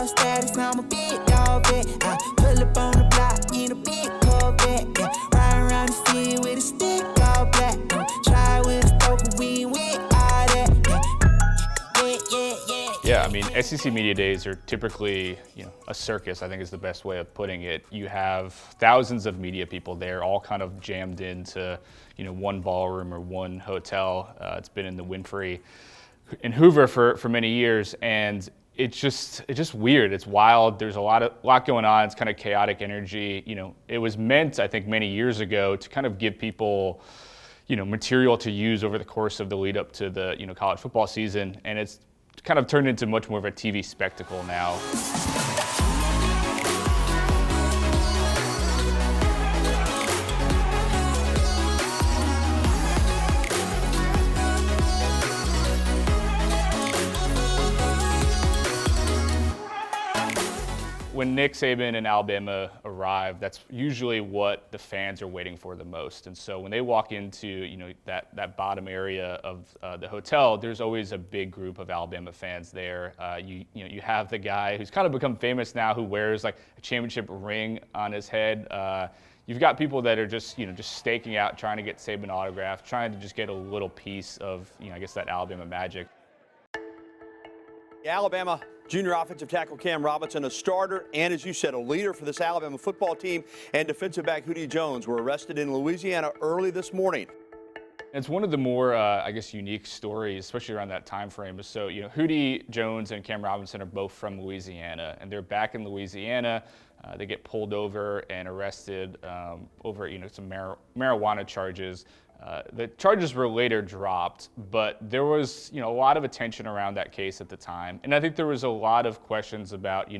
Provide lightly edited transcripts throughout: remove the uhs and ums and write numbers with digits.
dog status, I'm a big dog vet. I pull up on the block in a big Corvette. Yeah, riding around the city with a stick all black. Try with a stroke, we ain't with all that. Yeah, I mean, SEC Media Days are typically, a circus, I think is the best way of putting it. You have thousands of media people there, all kind of jammed into, one ballroom or one hotel. It's been in the Winfrey in Hoover for many years, and it's just weird. It's wild. There's a lot going on. It's kind of chaotic energy. It was meant, I think, many years ago to kind of give people, material to use over the course of the lead up to the, college football season, and it's kind of turned into much more of a TV spectacle now. When Nick Saban and Alabama arrive, that's usually what the fans are waiting for the most. And so when they walk into that bottom area of the hotel, there's always a big group of Alabama fans there. You have the guy who's kind of become famous now, who wears like a championship ring on his head. You've got people that are just staking out, trying to get Saban autograph, trying to just get a little piece of I guess that Alabama magic. Alabama junior offensive tackle Cam Robinson, a starter and, as you said, a leader for this Alabama football team, and defensive back Hootie Jones were arrested in Louisiana early this morning. It's one of the more, unique stories, especially around that time frame. So, Hootie Jones and Cam Robinson are both from Louisiana, and they're back in Louisiana. They get pulled over and arrested over, some marijuana charges. The charges were later dropped, but there was, a lot of attention around that case at the time. And I think there was a lot of questions about,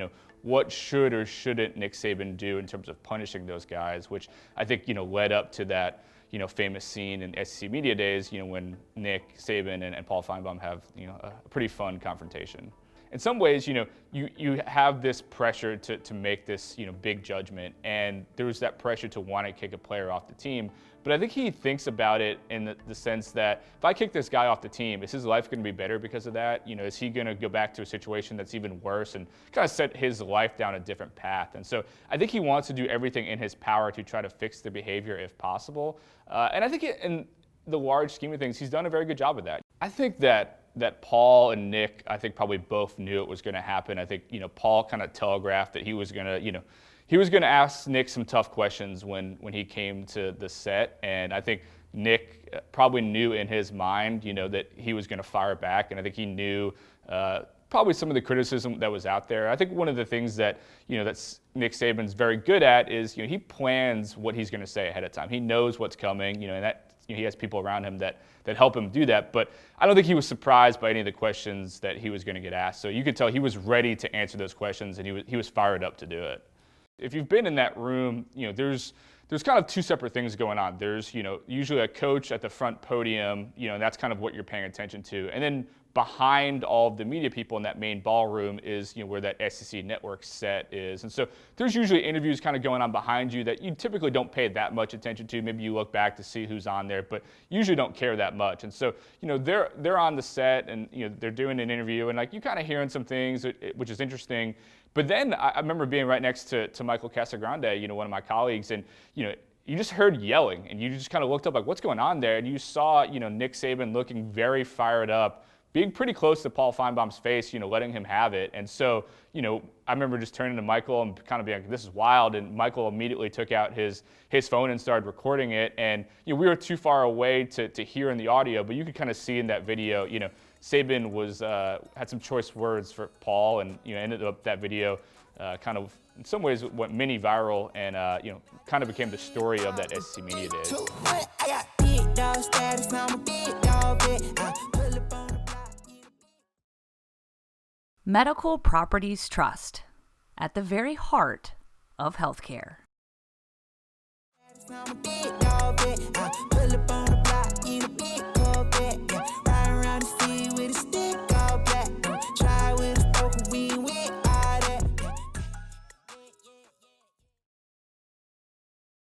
what should or shouldn't Nick Saban do in terms of punishing those guys, which I think, led up to that, famous scene in SEC Media Days, when Nick Saban and Paul Finebaum have, a pretty fun confrontation. In some ways, you have this pressure to make this, big judgment, and there was that pressure to want to kick a player off the team. But I think he thinks about it in the sense that if I kick this guy off the team, is his life going to be better because of that? Is he going to go back to a situation that's even worse and kind of set his life down a different path? And so I think he wants to do everything in his power to try to fix the behavior if possible. And I think in the large scheme of things, he's done a very good job of that. I think that Paul and Nick, I think probably both knew it was going to happen. I think, Paul kind of telegraphed that he was going to ask Nick some tough questions when he came to the set. And I think Nick probably knew in his mind, that he was going to fire back. And I think he knew probably some of the criticism that was out there. I think one of the things that, that's Nick Saban's very good at is, he plans what he's going to say ahead of time. He knows what's coming, and that he has people around him that help him do that. But I don't think he was surprised by any of the questions that he was going to get asked. So you could tell he was ready to answer those questions, and he was fired up to do it. If you've been in that room, there's kind of two separate things going on. There's, usually a coach at the front podium, and that's kind of what you're paying attention to. And then behind all of the media people in that main ballroom is, where that SEC network set is. And so there's usually interviews kind of going on behind you that you typically don't pay that much attention to. Maybe you look back to see who's on there, but usually don't care that much. And so, they're on the set and, they're doing an interview and you kind of hearing some things, which is interesting. But then I remember being right next to Michael Casagrande, one of my colleagues, and, you just heard yelling and you just kind of looked up like, what's going on there? And you saw, Nick Saban looking very fired up, being pretty close to Paul Finebaum's face, letting him have it. And so, I remember just turning to Michael and kind of being like, this is wild. And Michael immediately took out his phone and started recording it. And, we were too far away to hear in the audio, but you could kind of see in that video, Saban had some choice words for Paul, and, ended up that video kind of in some ways went mini viral and, kind of became the story of that SEC Media Days. Medical Properties Trust, at the very heart of healthcare.